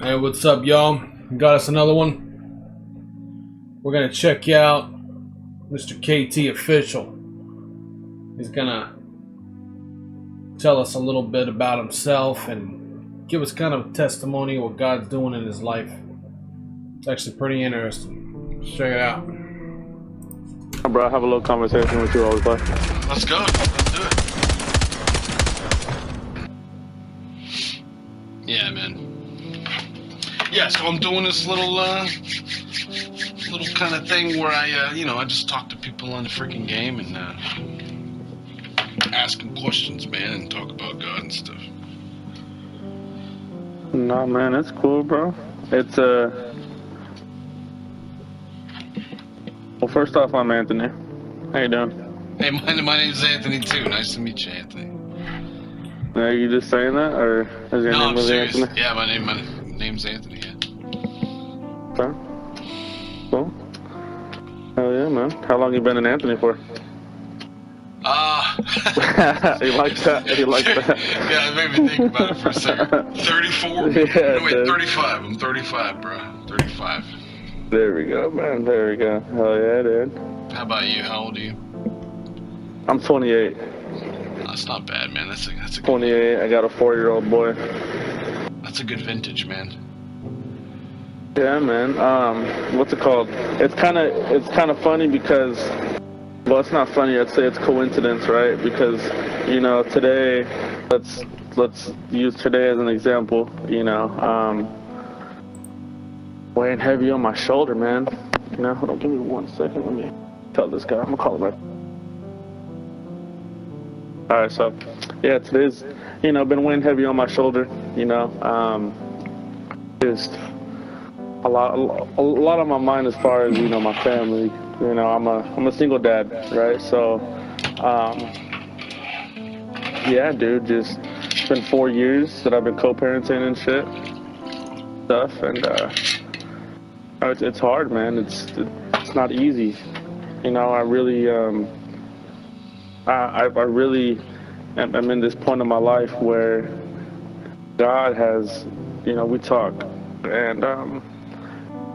Hey, what's up, y'all? Got us another one. We're gonna check out Mr. KT Official. He's gonna tell us a little bit about himself and give us kind of a testimony of what God's doing in his life. It's actually pretty interesting. Let's check it out. Bro, I have a little conversation with you all the time. Let's go. Let's do it. Yeah, man. Yeah, so I'm doing this little kind of thing where I just talk to people on the freaking game and ask them questions, man, and talk about God and stuff. Nah, man, it's cool, bro. It's Well, first off, I'm Anthony. How you doing? Hey, my name's Anthony too. Nice to meet you, Anthony. Are you just saying that, or is your No, name I'm really serious. Anthony? Yeah, my name's Anthony. Yeah. Okay. Cool. Hell yeah, man. How long you been in Anthony for? You like that? You like that? Yeah, it made me think about it for a second. 34? Yeah, No, wait, dude. 35. I'm 35, bro. 35. There we go, man. There we go. Hell yeah, dude. How about you? How old are you? I'm 28. That's not bad, man. That's a good, 28. I got a 4-year-old boy. that's a good vintage, man. Yeah, man. What's it called? It's kind of funny because, well, it's not funny. I'd say it's coincidence, right? Because, today, let's use today as an example. Weighing heavy on my shoulder, man. Hold on, give me 1 second. Let me tell this guy. I'm gonna call him right. All right, so yeah, today's, been weighing heavy on my shoulder. Just a lot on my mind as far as my family. I'm a single dad, right? So, yeah, dude, just it's been 4 years that I've been co-parenting and shit stuff, and it's hard, man. It's not easy. I really I really am in this point of my life where God has, we talk, and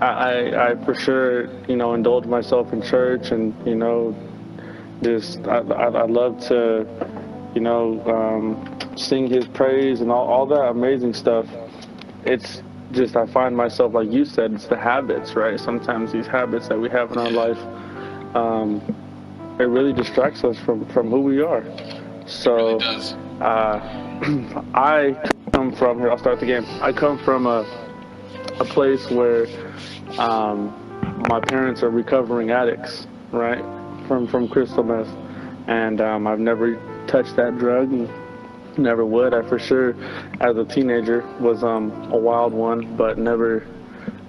I for sure, indulge myself in church, and just I love to, sing His praise and all that amazing stuff. It's just I find myself, like you said, it's the habits, right? Sometimes these habits that we have in our life, it really distracts us from who we are. So, It really does. I come from here. I'll start the game. I come from a place where my parents are recovering addicts, right, from crystal meth, and I've never touched that drug, and never would. I for sure, as a teenager, was a wild one, but never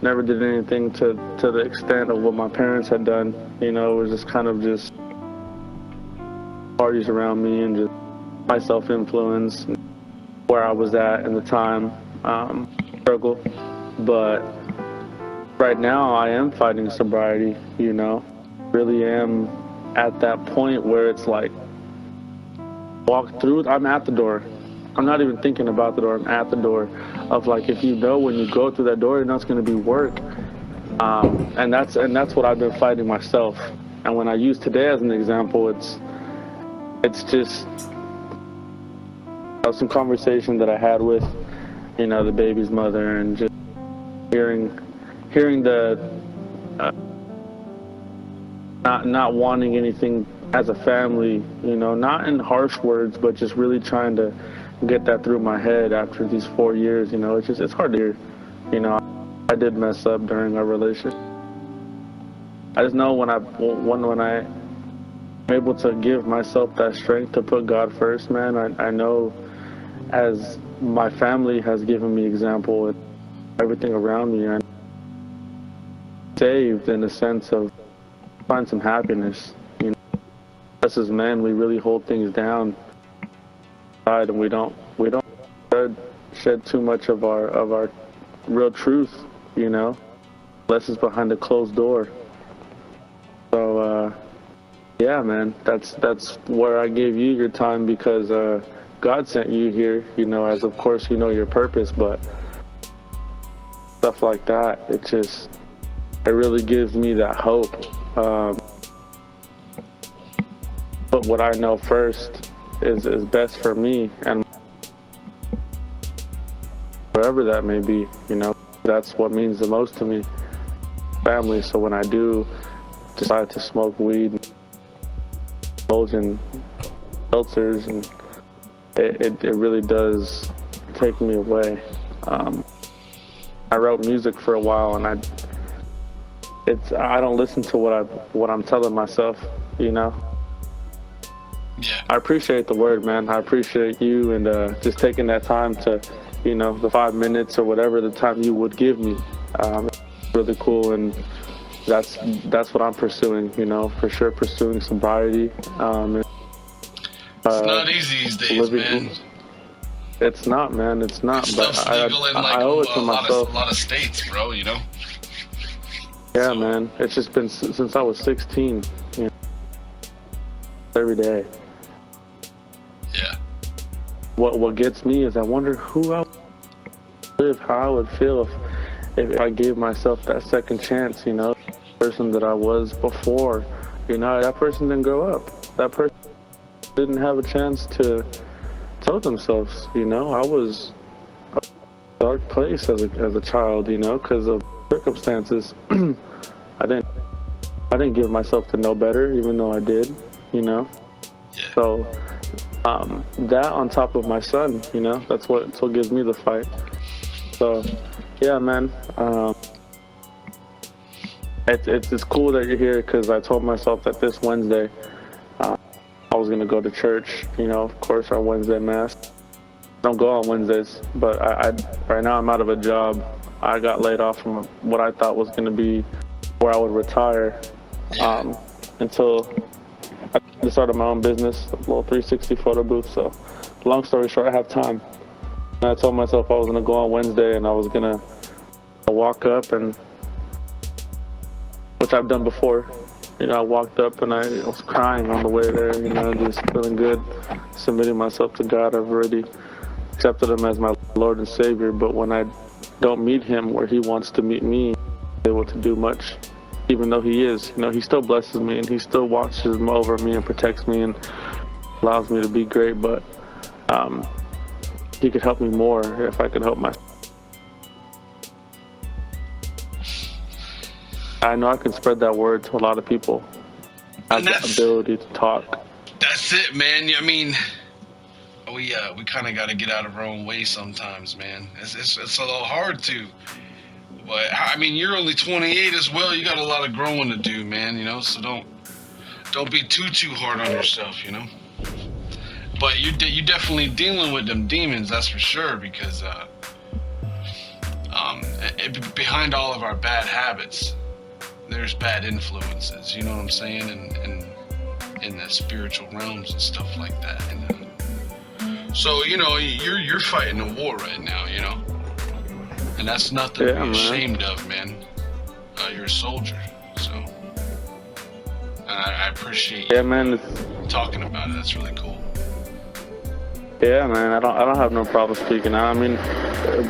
did anything to the extent of what my parents had done. It was just kind of just parties around me and just my self-influence, where I was at in the time, struggle. But right now I am fighting sobriety, really am at that point where it's like, walk through, I'm at the door. I'm not even thinking about the door, I'm at the door of, like, if when you go through that door, it's going to be work. And that's what I've been fighting myself. And when I use today as an example, it's just some conversation that I had with, the baby's mother, and just hearing the not wanting anything as a family, not in harsh words, but just really trying to get that through my head after these 4 years. It's hard to hear. I did mess up during our relationship. I just know when I'm able to give myself that strength to put God first, man, I know, as my family has given me example with everything around me, I'm saved in the sense of find some happiness. Us as men, we really hold things down, and we don't shed too much of our real truth, unless it's behind a closed door. So, yeah, man, that's where I gave you your time, because God sent you here, as of course your purpose, but stuff like that. It really gives me that hope. But what I know first is best for me, and wherever that may be, you know, that's what means the most to me, family. So when I do decide to smoke weed, indulge in seltzers, and it really does take me away. I wrote music for a while, and I don't listen to what I'm telling myself, you know. Yeah. I appreciate the word, man. I appreciate you and just taking that time to, you know, the 5 minutes or whatever the time you would give me. It's really cool, and that's what I'm pursuing, you know, for sure, pursuing sobriety. It's not easy these days, man. It's not, man. It's not. Stuff's But legal in like I owe it to a myself. lot of states, bro. You know. Yeah, man. It's just been since I was 16. You know, every day. Yeah. What gets me is I wonder who I would live, how I would feel if I gave myself that second chance. You know, the person that I was before. You know, that person didn't grow up. That person didn't have a chance to tell themselves. You know, I was a dark place as a child. You know, because of circumstances. I didn't give myself to know better, even though I did. You know. Yeah. So that on top of my son, you know, that's what gives me the fight. So yeah, man, it's cool that you're here, because I told myself that this Wednesday I was gonna go to church. You know, of course, our Wednesday mass. I don't go on Wednesdays, but I right now I'm out of a job. I got laid off from what I thought was gonna be where I would retire until I started my own business, a little 360 photo booth. So, long story short, I have time. And I told myself I was gonna go on Wednesday, and I was gonna walk up, and which I've done before. You know, I walked up and I was crying on the way there. You know, just feeling good, submitting myself to God. I've already accepted Him as my Lord and Savior. But when I don't meet Him where He wants to meet me, I'm able to do much. Even though He is, you know, He still blesses me, and He still watches over me and protects me and allows me to be great. But He could help me more if I could help myself. I know I can spread that word to a lot of people. I have the ability to talk. That's it, man. I mean, we kind of got to get out of our own way sometimes, man. It's a little hard to. But I mean, you're only 28 as well. You got a lot of growing to do, man. You know, so don't be too hard on yourself, you know. But you definitely dealing with them demons, that's for sure. Because behind all of our bad habits, there's bad influences. You know what I'm saying? And in the spiritual realms and stuff like that. And so you know, you're fighting a war right now, you know. And that's nothing to be ashamed of, man. You're a soldier, so. And I appreciate you talking about it. That's really cool. Yeah, man. I don't have no problem speaking out. I mean,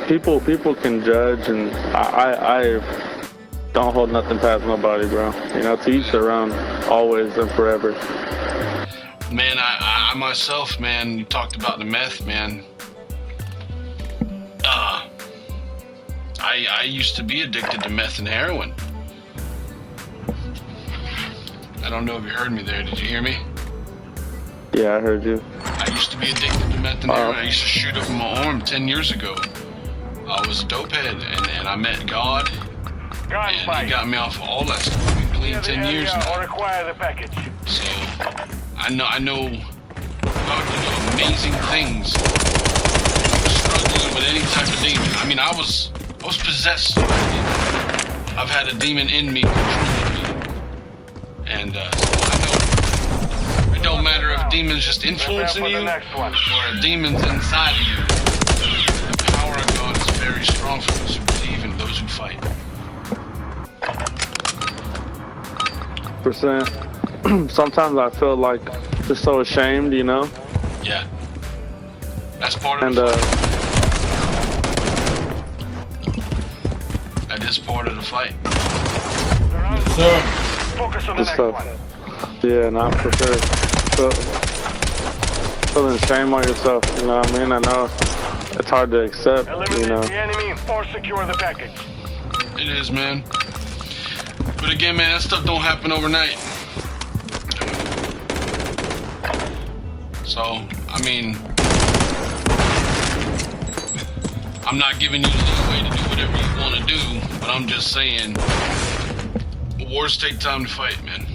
people can judge, and I don't hold nothing past nobody, bro. You know, to each their own, always and forever. Man, I myself, man, you talked about the meth, man. I used to be addicted to meth and heroin. I don't know if you heard me there. Did you hear me? Yeah, I heard you. I used to be addicted to meth and heroin. I used to shoot up my arm 10 years ago. I was a dope head, and I met God. And He got me off of all that stuff. I've been clean 10 years now. So I know about to do amazing things. Struggling with any type of demon. I mean, I was possessed. I've had a demon in me controlling me. And so I know it don't matter if demon's just influencing you or a demon's inside of you. The power of God is very strong for those who believe and those who fight. %. Sometimes I feel like just so ashamed, you know. Yeah. That's part of and it. is part of the fight. Yes, sir. Focus on the Good next stuff. one. Yeah, not for sure. So, feeling shame on yourself, you know what I mean? I know it's hard to accept, you Eliminate know. the enemy or secure the package. It is, man. But again, man, that stuff don't happen overnight. So, I mean, I'm not giving you the leeway to do whatever you want to do, but I'm just saying, wars take time to fight, man.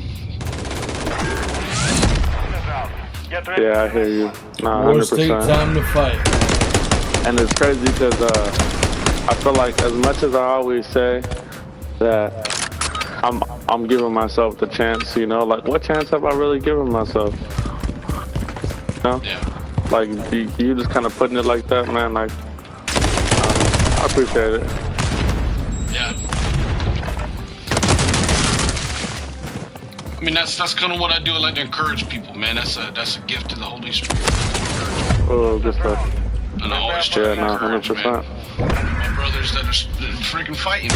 Get ready. Yeah, I hear you. Nah, Wars take 100%. time to fight. And it's crazy because I feel like as much as I always say that I'm giving myself the chance, you know, like what chance have I really given myself? You know? Yeah. Like you just kind of putting it like that, man. Like I appreciate it. Yeah. I mean, that's kind of what I do. I like to encourage people, man. That's a gift to the Holy Spirit. Oh, good stuff. And I always try Yeah, to no, encourage, 100%. man, my brothers that are freaking fighting.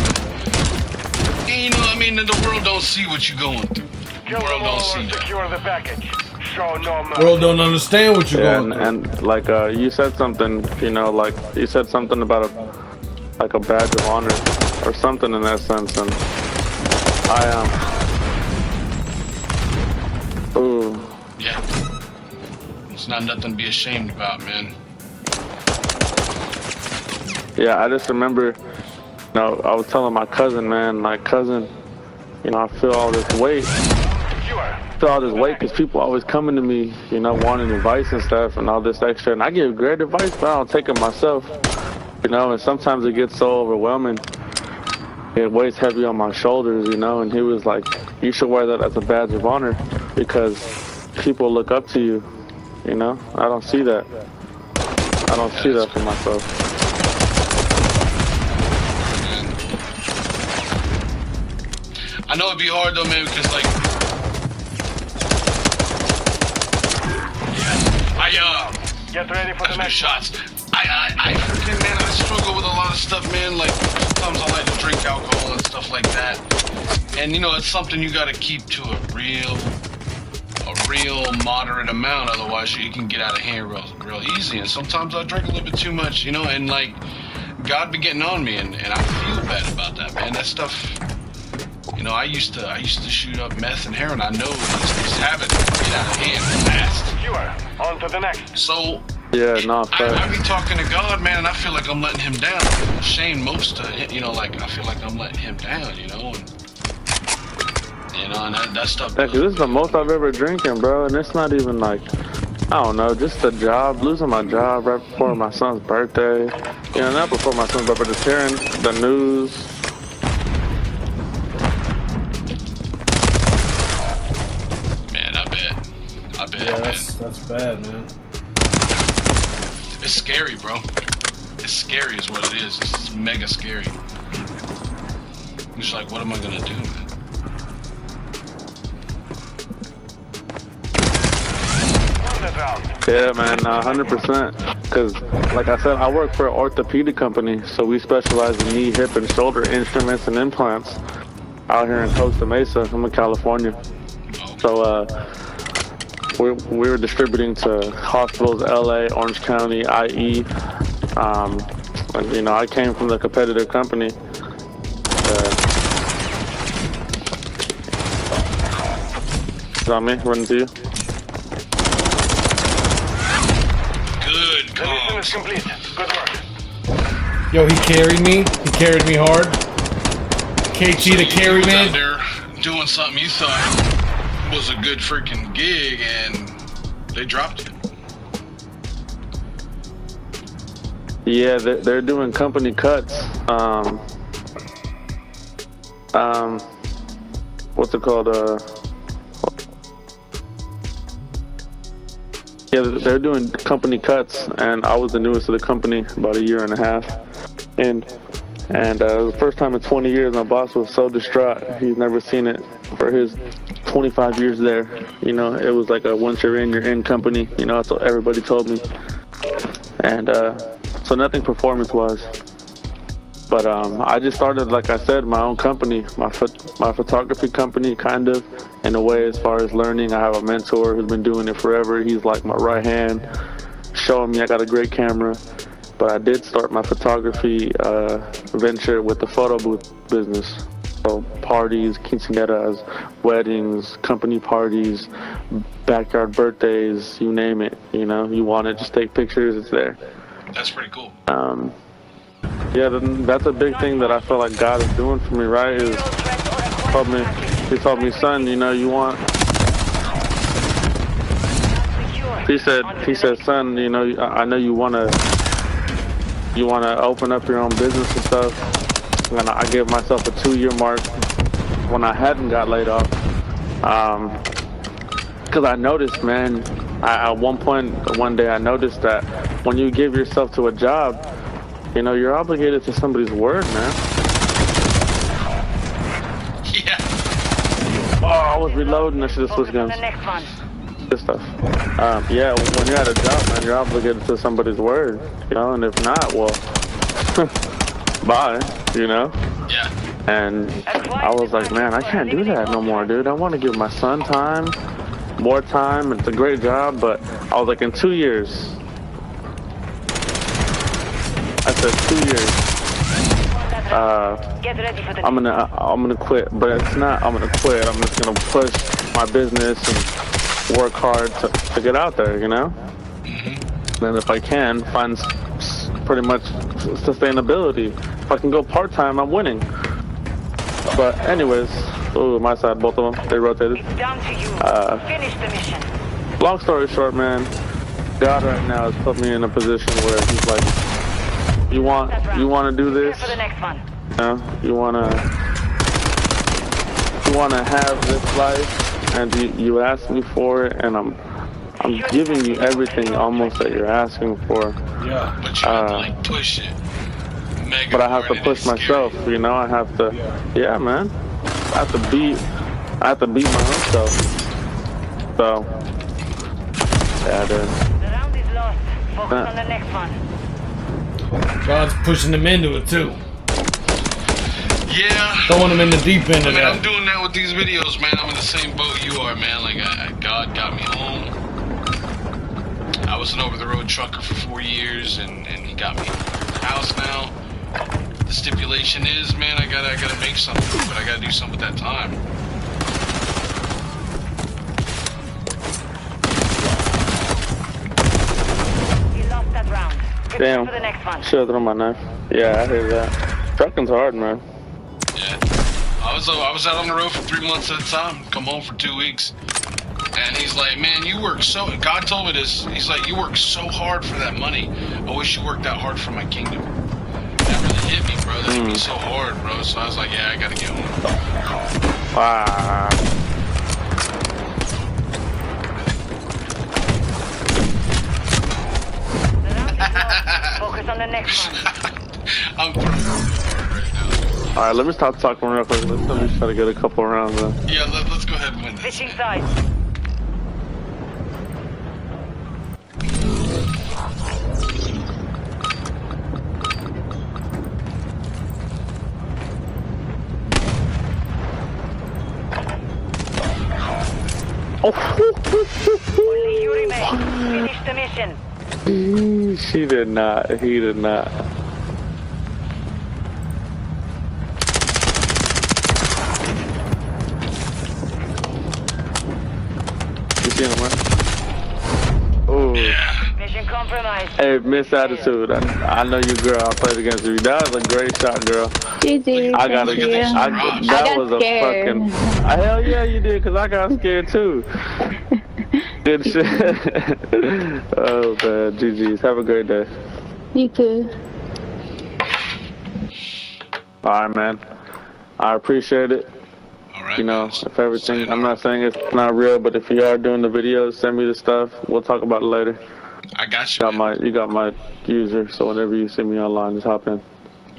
And, you know, I mean, the world don't see what you're going through. The Kill world them all don't see or that. secure the package. Show no mercy. World don't understand what you're Yeah, going through. and like you said something, you know, like you said something about a badge of honor or something in that sense, and I ooh, Yeah. It's not nothing to be ashamed about, man. yeah, I just remember, you know, I was telling my cousin, man, like cousin, you know, I feel all this weight. Feel all this weight because people always coming to me, you know, wanting advice and stuff and all this extra, and I give great advice, but I don't take it myself, you know, and sometimes it gets so overwhelming. It weighs heavy on my shoulders, you know, and he was like, you should wear that as a badge of honor because people look up to you, you know. I don't see that. I don't see that for myself. And I know it'd be hard though, man, because like, Get ready for the that's good next shots. I freaking, man, I struggle with a lot of stuff, man. Like, sometimes I like to drink alcohol and stuff like that. And, you know, it's something you gotta keep to a real moderate amount. Otherwise, you can get out of hand real easy. And sometimes I drink a little bit too much, you know, and, like, God be getting on me, and I feel bad about that, man. That stuff, you know, I used to shoot up meth and heroin. I know these habits get out of hand fast. secure. On to the next. So, Yeah, no, I fact. be talking to God, man, and I feel like I'm letting him down. Shane most, you know, like I feel like I'm letting him down, you know, and that stuff. Yeah, 'cause this is the most I've ever drinking, bro, and it's not even like, I don't know, just the job, losing my job right before my son's birthday. You know, not before my son's birthday, just hearing the news. Man, I bet, Yeah, man. that's bad, man. It's scary, bro. It's scary, is what it is. It's mega scary. It's like, what am I gonna do, man? Yeah, man, 100%. Because, like I said, I work for an orthopedic company, so we specialize in knee, hip, and shoulder instruments and implants out here in Costa Mesa. I'm in California. So, we were distributing to hospitals, LA, Orange County, IE. And, you know, I came from the competitor company. Is that me running to you? Good The mission is comms. complete. Good work. Yo, he carried me. He carried me hard. KT the carry You was out man. there doing something you thought was a good freaking gig, and they dropped you. Yeah, they're doing company cuts. What's it called? Yeah, they're doing company cuts, and I was the newest of the company, about a year and a half. And it was the first time in 20 years my boss was so distraught. He's never seen it for his 25 years there. You know, it was like a once you're in company. You know, that's what everybody told me. And so nothing performance-wise. But I just started, like I said, my own company, my photography company, kind of, in a way, as far as learning. I have a mentor who's been doing it forever. He's like my right hand, showing me I got a great camera. But I did start my photography venture with the photo booth business. So parties, quinceañeras, weddings, company parties, backyard birthdays, you name it. You know, you want to just take pictures, it's there. That's pretty cool. Yeah, that's a big thing that I feel like God is doing for me, right? He told me, son, you know, you want. He said, son, you know, I know you wanna open up your own business and stuff. And I gave myself a 2-year mark when I hadn't got laid off, because I noticed, man, at one day I noticed that when you give yourself to a job, you know, you're obligated to somebody's word, man. Yeah. Oh, I was reloading. I should have switched guns. Good stuff. Yeah, when you're at a job, man, you're obligated to somebody's word, you know, and if not, well, bye, you know? Yeah. And I was like, man, I can't do that no more, dude. I want to give my son time, more time. It's a great job, but I was like, in 2 years. I said 2 years. I'm gonna quit, but it's not. I'm gonna quit. I'm just gonna push my business and work hard to get out there, you know. Then if I can find pretty much sustainability, if I can go part time, I'm winning. But anyways, ooh, my side, both of them, they rotated. It's down to you. Finish the mission. Long story short, man, God right now has put me in a position where He's like, you want to do this? For the next one. You wanna have this life, and you ask me for it, and I'm giving you everything almost that you're asking for. Yeah. But you have to like push it. Mega But I have to hard, push and it's myself, scary. you know. I have to, yeah, man. I have to beat my own self. So, yeah, dude. The round is lost. Focus on the next one. God's pushing them into it too. Yeah. Throwing them in the deep end I of mean, I'm that. doing that with these videos, man. I'm in the same boat you are, man. Like, God got me home. I was an over-the-road trucker for 4 years, and He got me a house now. The stipulation is, man, I gotta make something, but I gotta do something with that time. You lost that round. Prepare Damn. for the next one. Should have thrown my knife. Yeah, I hear that. Trucking's hard, man. Yeah. I was out on the road for 3 months at a time. Come home for 2 weeks. And He's like, man, you work so... God told me this. He's like, you work so hard for that money. I wish you worked that hard for my kingdom. That really hit me, bro. That hit me so hard, bro. So I was like, yeah, I gotta get home. Wow. The round is lost. Focus on the next one. I'm pretty right now. All right, let me stop talking real quick. Let me try to get a couple rounds in. Yeah, let's go ahead and win this. Switching sides. Only you remain. Finish the mission. She did not. He did not. You see him, man? Oh. Yeah. Mission compromised. Hey, Miss Attitude. I know you, girl. I played against you. That was a great shot, girl. GG, I gotta thank get you. this. I That got was a scared. fucking. Hell yeah, you did, because I got scared too. Good shit. Oh, man. GG's. Have a great day. You too. Alright, man. I appreciate it. All right. You know, man. if everything, I'm not saying it's not real, but if you are doing the videos, send me the stuff. We'll talk about it later. I got you. Man. You got my user, so whenever you see me online, just hop in.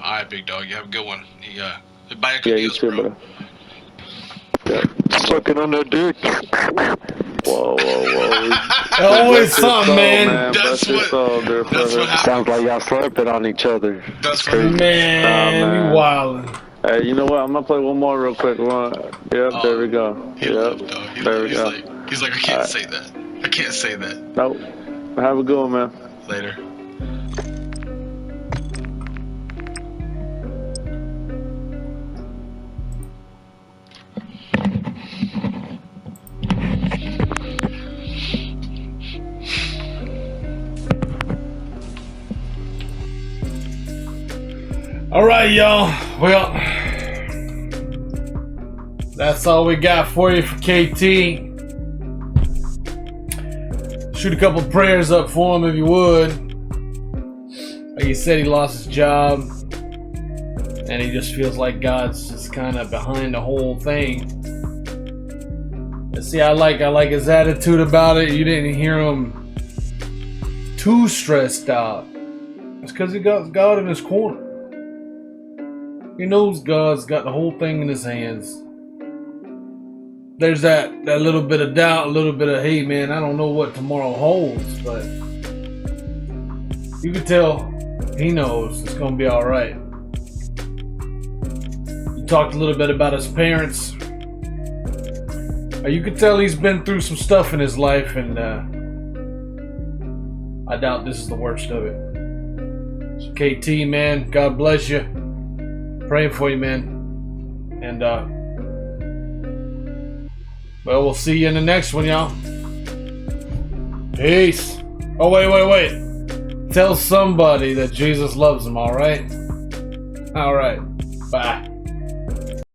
All right, big dog. You have a good one. Buy a Yeah, good you deals, too, bro. bro. Yeah. Sucking on that dick. Whoa, whoa, whoa. Always something, man. That's what happened. Sounds like y'all sleeping on each other. That's what Man, man. you wildin'. Hey, you know what? I'm gonna play one more real quick. Yep, there we go. he Yep, left, dog. there we He's go. he's like, I can't say that. I can't say that. Nope. Have a good one, man. Later. All right, y'all. Well, that's all we got for you for KT. Shoot a couple prayers up for him if you would. Like he said, he lost his job, and he just feels like God's just kind of behind the whole thing. And see, I like his attitude about it. You didn't hear him too stressed out. It's because he got God in his corner. He knows God's got the whole thing in his hands. There's that little bit of doubt, a little bit of, hey man, I don't know what tomorrow holds, but you can tell he knows it's gonna be alright. You talked a little bit about his parents. You can tell he's been through some stuff in his life, and I doubt this is the worst of it. So KT, man, God bless you. Praying for you, man. And well, we'll see you in the next one, y'all. Peace. Oh, wait. Tell somebody that Jesus loves them, alright? Alright. Bye.